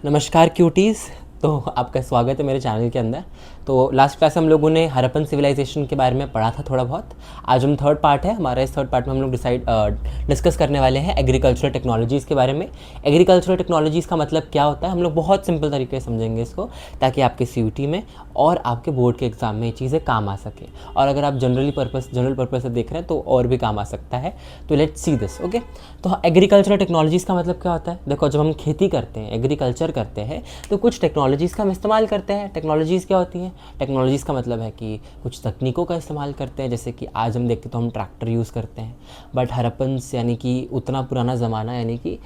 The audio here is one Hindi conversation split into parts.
नमस्कार क्यूटीज़। तो आपका स्वागत है मेरे चैनल के अंदर। तो लास्ट क्लास हम लोगों ने हरप्पन सिविलाइजेशन के बारे में पढ़ा था थोड़ा बहुत। आज हम थर्ड पार्ट है हमारा, इस थर्ड पार्ट में हम लोग डिस्कस करने वाले हैं एग्रीकल्चरल टेक्नोलॉजीज़ के बारे में। एग्रीकल्चरल टेक्नोलॉजीज़ का मतलब क्या होता है, हम लोग बहुत सिंपल तरीके से समझेंगे इसको, ताकि आपके CUT में और आपके बोर्ड के एग्ज़ाम में ये चीज़ें काम आ सके। और अगर आप जनरल पर्पज़ से देख रहे हैं तो और भी काम आ सकता है। तो लेट्स सी दिस। ओके, तो एग्रीकल्चरल टेक्नोलॉजीज़ का मतलब क्या होता है? देखो, जब हम खेती करते हैं, एग्रीकल्चर करते हैं, तो कुछ टेक्नोलॉजीज़ का हम इस्तेमाल करते हैं। टेक्नोलॉजीज़ क्या होती हैं? टेक्नोलॉजीज़ का मतलब है कि कुछ तकनीकों का इस्तेमाल करते हैं। जैसे कि आज हम देखते तो हम ट्रैक्टर यूज़ करते हैं, बट हरप्पन्स यानी कि उतना पुराना ज़माना, यानी कि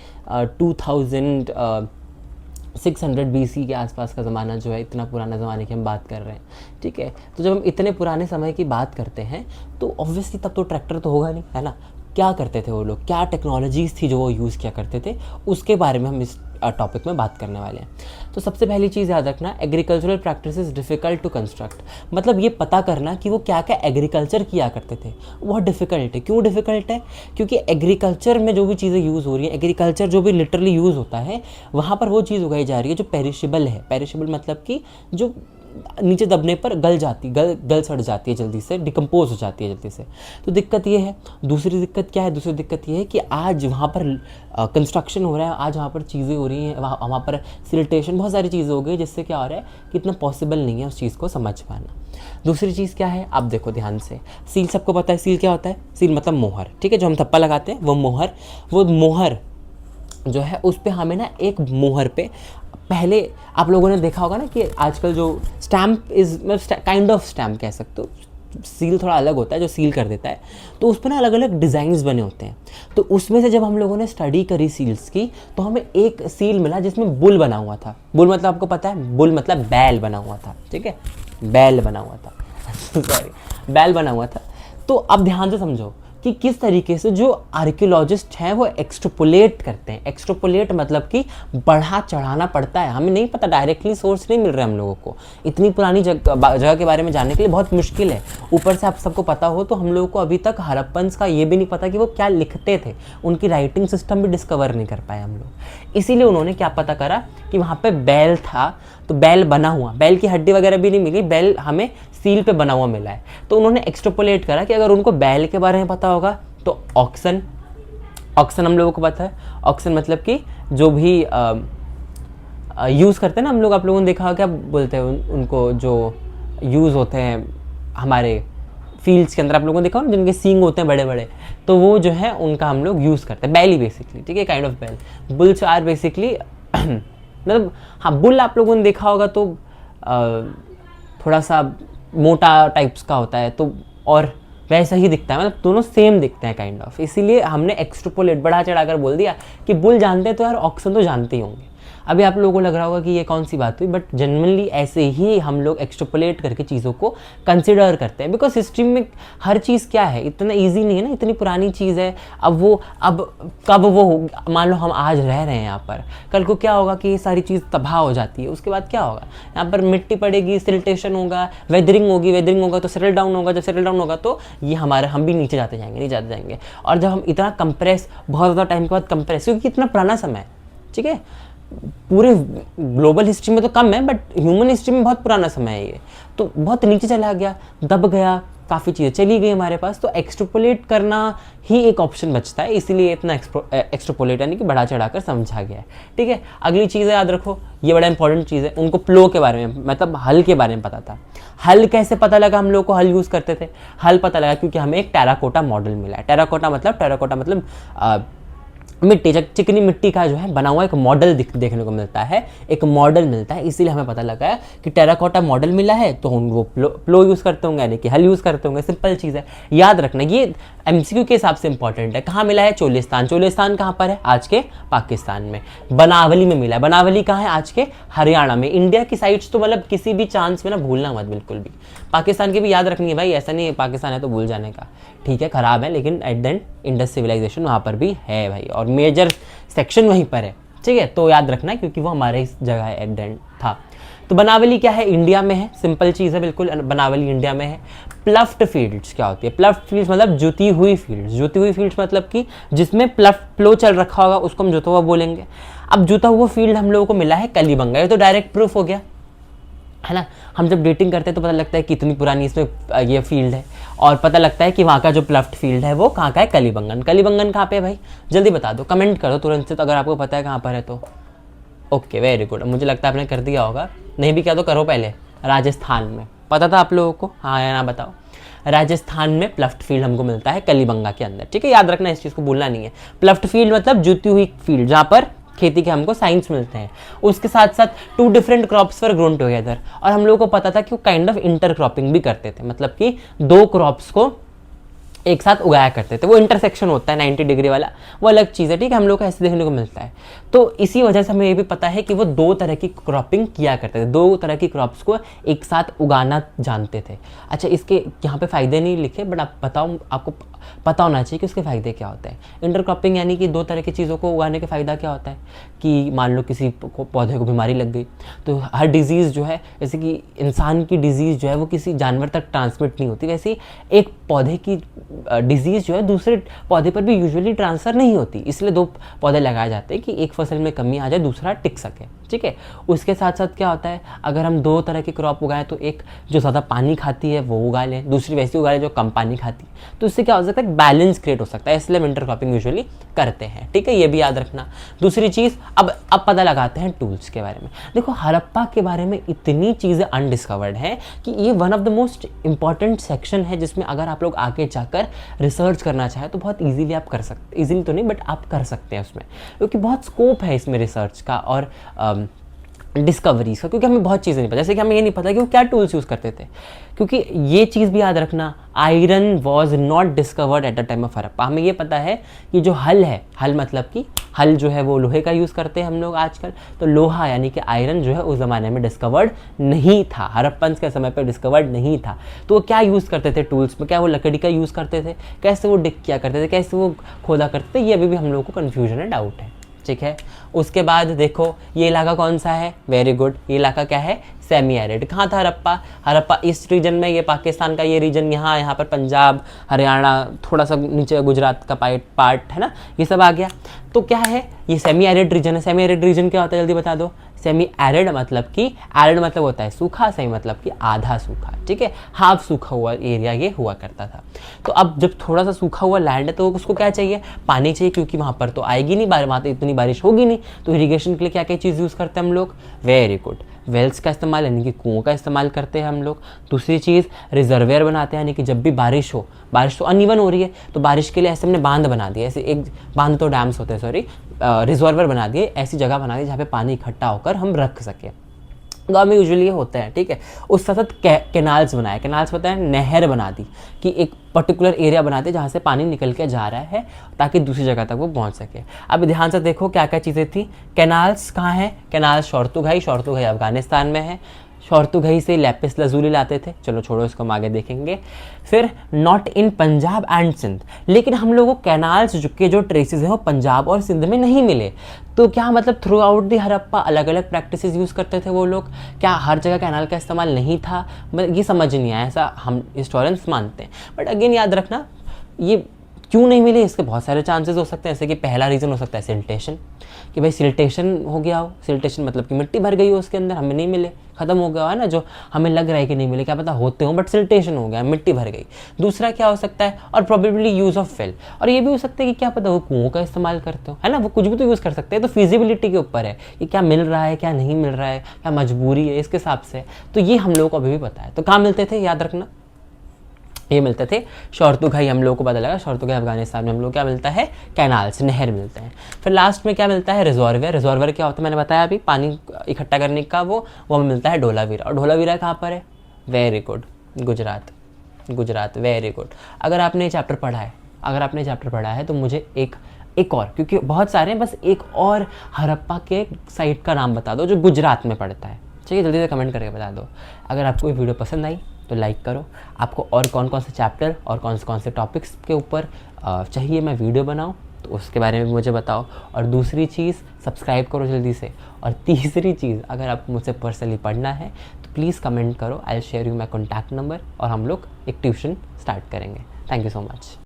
2600 BC के आसपास का ज़माना जो है, इतना पुराना ज़माने की हम बात कर रहे हैं। ठीक है, तो जब हम इतने पुराने समय की बात करते हैं तो ऑब्वियसली तब तो ट्रैक्टर तो होगा नहीं, है ना। क्या करते थे वो लोग, क्या टेक्नोलॉजीज़ थी जो वो यूज़ किया करते थे, उसके बारे में हम इस टॉपिक में बात करने वाले हैं। तो सबसे पहली चीज़ याद रखना, agricultural practices difficult to construct. मतलब ये पता करना कि वो क्या क्या एग्रीकल्चर किया करते थे, बहुत डिफ़िकल्ट है। क्यों डिफ़िकल्ट है? क्योंकि एग्रीकल्चर में जो भी चीज़ें यूज़ हो रही हैं, एग्रीकल्चर जो भी लिटरली यूज़ होता है, वहाँ पर वो चीज़ उगाई जा रही है जो पेरिशेबल है। पेरिशेबल मतलब कि जो नीचे दबने पर गल सड़ जाती है, जल्दी से डिकम्पोज हो जाती है जल्दी से। तो दिक्कत ये है। दूसरी दिक्कत क्या है? दूसरी दिक्कत ये है कि आज वहाँ पर कंस्ट्रक्शन हो रहा है, आज वहाँ पर चीज़ें हो रही हैं, वहाँ पर सिल्टेशन, बहुत सारी चीज़ें हो गई, जिससे क्या हो रहा है कि इतना पॉसिबल नहीं है उस चीज़ को समझ पाना। दूसरी चीज़ क्या है? आप देखो ध्यान से, सील सबको पता है। सील क्या होता है? सील मतलब मोहर, ठीक है, जो हम थप्पा लगाते हैं वो मोहर जो है, उस पर हमें ना एक मोहर पे, पहले आप लोगों ने देखा होगा ना कि आजकल जो स्टैम्प काइंड ऑफ स्टैम्प कह सकते हो, सील थोड़ा अलग होता है जो सील कर देता है, तो उस पर ना अलग अलग डिज़ाइंस बने होते हैं। तो उसमें से जब हम लोगों ने स्टडी करी सील्स की, तो हमें एक सील मिला जिसमें बुल बना हुआ था। बुल मतलब आपको पता है, बुल मतलब बैल बना हुआ था, ठीक है, बैल बना हुआ था सॉरी, बैल बना हुआ था। तो अब ध्यान से समझो कि किस तरीके से जो आर्कियोलॉजिस्ट हैं वो एक्सट्रोपोलेट करते हैं। एक्सट्रोपोलेट मतलब कि बढ़ा चढ़ाना पड़ता है, हमें नहीं पता, डायरेक्टली सोर्स नहीं मिल रहा है हम लोगों को। इतनी पुरानी जगह के बारे में जानने के लिए बहुत मुश्किल है। ऊपर से आप सबको पता हो तो हम लोगों को अभी तक हरप्पन्स का ये भी नहीं पता कि वो क्या लिखते थे, उनकी राइटिंग सिस्टम भी डिस्कवर नहीं कर पाए हम लोग। इसीलिए उन्होंने क्या पता करा कि वहाँ पर बैल था, तो बैल बना हुआ, बैल की हड्डी वगैरह भी नहीं मिली, बैल हमें सील पे बना हुआ मिला है। तो उन्होंने एक्सट्रापोलेट करा कि अगर उनको बैल के बारे में पता होगा तो ऑक्सन हम लोगों को पता है। ऑक्सन मतलब कि जो भी यूज़ करते हैं ना हम लोग, आप लोगों ने देखा होगा, क्या बोलते हैं उनको, जो यूज़ होते हैं हमारे फील्ड्स के अंदर, आप लोगों ने देखा हो ना, जिनके सींग होते हैं बड़े बड़े, तो वो जो है उनका हम लोग यूज़ करते हैं, बैल ही बेसिकली, ठीक है, काइंड ऑफ बैल। बुल्स आर बेसिकली मतलब हाँ, बुल आप लोगों ने देखा होगा तो थोड़ा सा मोटा टाइप्स का होता है, तो और वैसा ही दिखता है, मतलब दोनों सेम दिखते हैं काइंड ऑफ। इसीलिए हमने एक्सट्रापोलेट बढ़ा चढ़ाकर बोल दिया कि बुल जानते हैं तो यार ऑक्सन तो जानते ही होंगे। अभी आप लोगों को लग रहा होगा कि ये कौन सी बात हुई, बट जनरली ऐसे ही हम लोग एक्सट्रापोलेट करके चीज़ों को कंसिडर करते हैं। बिकॉज हिस्ट्री में हर चीज़ क्या है, इतना ईजी नहीं है ना, इतनी पुरानी चीज़ है। अब कब वो मान लो हम आज रह रहे हैं यहाँ पर, कल को क्या होगा कि ये सारी चीज़ तबाह हो जाती है, उसके बाद क्या होगा, यहाँ पर मिट्टी पड़ेगी, सिल्टेशन होगा, वेदरिंग होगा तो सेटल डाउन होगा, जब सेटल डाउन होगा तो ये हम भी नीचे जाते जाएंगे। और जब हम इतना कंप्रेस, बहुत ज़्यादा टाइम के बाद कंप्रेस, क्योंकि इतना पुराना समय है, ठीक है, पूरे ग्लोबल हिस्ट्री में तो कम है, बट ह्यूमन हिस्ट्री में बहुत पुराना समय है ये, तो बहुत नीचे चला गया, दब गया, काफ़ी चीज़ें चली गई हमारे पास। तो एक्सट्रापोलेट करना ही एक ऑप्शन बचता है, इसीलिए इतना एक्सट्रापोलेट यानी कि बढ़ा चढ़ाकर समझा गया है, ठीक है। अगली चीज़ याद रखो, ये बड़ा इंपॉर्टेंट चीज़ है, उनको प्लो के बारे में, मतलब हल के बारे में पता था। हल कैसे पता लगा हम लोग को हल यूज़ करते थे? हल पता लगा क्योंकि हमें एक टेराकोटा मॉडल मिला है। टेराकोटा मतलब मिट्टी, चिकनी मिट्टी का जो है बना हुआ एक मॉडल देखने को मिलता है, एक मॉडल मिलता है। इसीलिए हमें पता लगा है कि टेराकोटा मॉडल मिला है, तो हम वो प्लो यूज़ करते होंगे, यानी कि हल यूज़ करते होंगे। सिंपल चीज़ है, याद रखना, ये MCQ के हिसाब से इंपॉर्टेंट है। कहाँ मिला है? चोलिस्तान कहाँ पर है? आज के पाकिस्तान में। बनावली में मिला है। बनावली कहाँ है? आज के हरियाणा में। इंडिया की साइड्स तो मतलब किसी भी चांस में ना भूलना मत बिल्कुल भी। पाकिस्तान की भी याद रखनी है भाई, ऐसा नहीं है पाकिस्तान है तो भूल जाने का, ठीक है, ख़राब है, लेकिन at the end Indus civilisation वहाँ पर भी है भाई, और मेजर सेक्शन वहीं पर है, ठीक है, तो याद रखना क्योंकि वो हमारे इस जगह एट द एंड था। तो बनावली क्या है, इंडिया में है, सिंपल चीज़ है बिल्कुल, बनावली इंडिया में है। प्लफ्ड फील्ड्स क्या होती है, प्लफ्ड फील्ड्स मतलब जुती हुई फील्ड्स, जुती हुई फील्ड्स मतलब कि जिसमें फ्लो चल रखा होगा उसको हम जुता हुआ बोलेंगे। अब जुता हुआ फील्ड हम लोगों को मिला है कलीबंगा, ये तो डायरेक्ट प्रूफ हो गया है ना। हम जब डेटिंग करते हैं तो पता लगता है कि इतनी पुरानी इसमें ये फील्ड है, और पता लगता है कि वहाँ का जो प्लफ्ड फील्ड है वो कहाँ का है, कलीबंगन। कलीबंगन कहाँ पे है भाई, जल्दी बता दो, कमेंट कर दो तुरंत से, तो अगर आपको पता है कहाँ पर है तो ओके वेरी गुड। मुझे लगता है आपने कर दिया होगा, नहीं भी क्या तो करो पहले। राजस्थान में, पता था आप लोगों को, हाँ या ना बताओ। राजस्थान में प्लफ्ड फील्ड हमको मिलता है कलीबंगा के अंदर, ठीक है, याद रखना, इस चीज़ को भूलना नहीं है। प्लफ्ड फील्ड मतलब जुती हुई फील्ड जहाँ पर खेती के हमको साइंस मिलते हैं। उसके साथ साथ 2 डिफरेंट क्रॉप्स वर ग्रोन टुगेदर, और हम लोगों को पता था कि वो काइंड ऑफ इंटर क्रॉपिंग भी करते थे, मतलब कि 2 क्रॉप्स को एक साथ उगाया करते थे। वो इंटरसेक्शन होता है 90 डिग्री वाला, वो अलग चीज़ है, ठीक है, हम लोग को ऐसे देखने को मिलता है। तो इसी वजह से हमें ये भी पता है कि वो 2 तरह की क्रॉपिंग किया करते थे, 2 तरह की क्रॉप्स को एक साथ उगाना जानते थे। अच्छा, इसके यहाँ पे फ़ायदे नहीं लिखे, बट आप बताओ, आपको पता होना चाहिए कि उसके फ़ायदे क्या होते हैं। इंटरक्रॉपिंग यानी कि 2 तरह की चीज़ों को उगाने का फ़ायदा क्या होता है कि मान लो किसी पौधे को बीमारी लग गई, तो हर डिजीज़ जो है, जैसे कि इंसान की डिजीज़ जो है वो किसी जानवर तक ट्रांसमिट नहीं होती, वैसे ही एक पौधे की डिजीज़ जो है दूसरे पौधे पर भी यूजुअली ट्रांसफ़र नहीं होती, इसलिए 2 पौधे लगाए जाते हैं कि एक फसल में कमी आ जाए, दूसरा टिक सके, ठीक है। उसके साथ साथ क्या होता है, अगर हम 2 तरह की क्रॉप उगाएं तो एक जो ज़्यादा पानी खाती है वो उगा लें, दूसरी वैसी उगा लें जो कम पानी खाती है, तो इससे क्या हो सकता है, बैलेंस क्रिएट हो सकता है, इसलिए हम इंटरक्रॉपिंग यूजुअली करते हैं, ठीक है, ये भी याद रखना। दूसरी चीज़, अब पता लगाते हैं टूल्स के बारे में। देखो, हड़प्पा के बारे में इतनी चीज़ें अनडिस्कवर्ड हैं कि ये one of the most important section है, जिसमें अगर आप लोग आगे जाकर रिसर्च करना चाहें तो बहुत ईजीली आप कर सकते, ईजीली तो नहीं बट आप कर सकते हैं उसमें, क्योंकि बहुत स्कोप है इसमें रिसर्च का और डिस्कवरीज का, क्योंकि हमें बहुत चीज़ें नहीं पता। जैसे कि हमें ये नहीं पता कि वो क्या टूल्स यूज़ करते थे, क्योंकि ये चीज़ भी याद रखना, iron was not discovered at the time of Harappa. हमें ये पता है कि जो हल है, हल मतलब कि हल जो है वो लोहे का यूज़ करते हैं हम लोग आजकल, तो लोहा यानी कि आयरन जो है उस ज़माने में डिस्कवर्ड नहीं था, हड़प्पन के समय पर डिस्कवर्ड नहीं था। तो वो क्या यूज़ करते थे टूल्स में, क्या वो लकड़ी का यूज़ करते थे, कैसे वो डिग किया करते थे, कैसे वो खोदा करते थे, ये अभी भी हम लोग को कन्फ्यूजन है, डाउट है, ठीक है। उसके बाद देखो, ये इलाका कौन सा है, वेरी गुड, ये इलाका क्या है, सेमी एरिड। कहाँ था हड़प्पा, हड़प्पा ईस्ट रीजन में, ये पाकिस्तान का ये रीजन, यहाँ पर पंजाब, हरियाणा, थोड़ा सा नीचे गुजरात का पार्ट है ना, ये सब आ गया। तो क्या है, ये सेमी एरिड रीजन है। सेमी एरिड रीजन क्या होता है, जल्दी बता दो। सेमी एरिड मतलब कि, एरिड मतलब होता है सूखा, सेमी मतलब कि आधा सूखा, ठीक है, हाफ सूखा हुआ एरिया ये हुआ करता था। तो अब जब थोड़ा सा सूखा हुआ लैंड है तो उसको क्या चाहिए, पानी चाहिए, क्योंकि वहाँ पर तो आएगी नहीं बारिश, वहाँ तो इतनी बारिश होगी नहीं, तो इरीगेशन के लिए क्या क्या चीज़ यूज़ करते हैं हम लोग, वेरी गुड, वेल्स का इस्तेमाल यानी कि कुओं का इस्तेमाल करते हैं हम लोग। दूसरी चीज़, रिजर्वेयर बनाते हैं, यानी कि जब भी बारिश हो, बारिश तो अनइवन हो रही है तो बारिश के लिए ऐसे हमने बांध बना दिया, ऐसे एक बांध तो डैम्स होते हैं, सॉरी, रिजर्वर बना दिए, ऐसी जगह बना दी जहाँ पे पानी इकट्ठा होकर हम रख सकें। गाँव में यूजुअली ये होता है, ठीक है। उस साथ साथ कैनाल्स बनाए, कैनाल्स पता है, नहर बना दी कि एक पर्टिकुलर एरिया बनाते जहाँ से पानी निकल के जा रहा है ताकि दूसरी जगह तक वो पहुँच सके। अब ध्यान से देखो क्या क्या चीज़ें थी। कैनाल्स कहाँ हैं, कैनाल शोरतुगाई, शोरतुगाई अफगानिस्तान में है। शोरतुगाई से लैपिस लजूली लाते थे, चलो छोड़ो इसको, हम आगे देखेंगे। फिर not in Punjab and Sindh, लेकिन हम लोगों को कैनाल्स के जो ट्रेसेस हैं वो पंजाब और सिंध में नहीं मिले। तो क्या मतलब थ्रू आउट दी हड़प्पा अलग अलग प्रैक्टिसेस यूज़ करते थे वो लोग, क्या हर जगह कैनाल का इस्तेमाल नहीं था, मतलब ये समझ नहीं आया, ऐसा हम हिस्टोरियंस मानते हैं। बट अगेन याद रखना, ये क्यों नहीं मिले, इसके बहुत सारे चांसेस हो सकते हैं। जैसे कि पहला रीज़न हो सकता है सिल्टेशन, कि भाई सिल्टेशन हो गया हो, सिल्टेशन मतलब कि मिट्टी भर गई हो उसके अंदर, हमें नहीं मिले, ख़त्म हो गया है ना, जो हमें लग रहा है कि नहीं मिले, क्या पता होते हो, बट सिल्टेशन हो गया, मिट्टी भर गई। दूसरा क्या हो सकता है, और प्रोबेबली यूज़ ऑफ फिल, और ये भी हो सकता है कि क्या पता वो कुओं का इस्तेमाल करते हो, है ना, वो कुछ भी तो यूज़ कर सकते हैं। तो फिजिबिलिटी के ऊपर है कि क्या मिल रहा है, क्या नहीं मिल रहा है, क्या मजबूरी है, इसके हिसाब से। तो ये हम लोगों को अभी भी पता है। तो कहाँ मिलते थे, याद रखना, ये मिलते थे शोरतुगाई, हम लोगों को पता लगा शोरतुगाई अफगानिस्तान में हम लोग क्या मिलता है, कैनाल्स, नहर मिलते हैं। फिर लास्ट में क्या मिलता है, रिजर्वेयर। रिजर्वेयर क्या होता है, मैंने बताया अभी, पानी इकट्ठा करने का वो हमें मिलता है धोलावीरा। और धोलावीरा कहाँ पर है, very good, Gujarat, Gujarat, very good. अगर आपने ये चैप्टर पढ़ा है, अगर आपने चैप्टर पढ़ा है तो मुझे एक और, क्योंकि बहुत सारे हैं, बस एक और हड़प्पा के साइट का नाम बता दो जो गुजरात में पड़ता है, ठीक है, जल्दी से कमेंट करके बता दो। अगर आपको ये वीडियो पसंद आई तो लाइक करो। आपको और कौन कौन से चैप्टर और कौन से टॉपिक्स के ऊपर चाहिए मैं वीडियो बनाऊं तो उसके बारे में भी मुझे बताओ। और दूसरी चीज़, सब्सक्राइब करो जल्दी से। और तीसरी चीज़, अगर आपको मुझसे पर्सनली पढ़ना है तो प्लीज़ कमेंट करो, I will share you my contact number और हम लोग एक ट्यूशन स्टार्ट करेंगे। Thank you so much.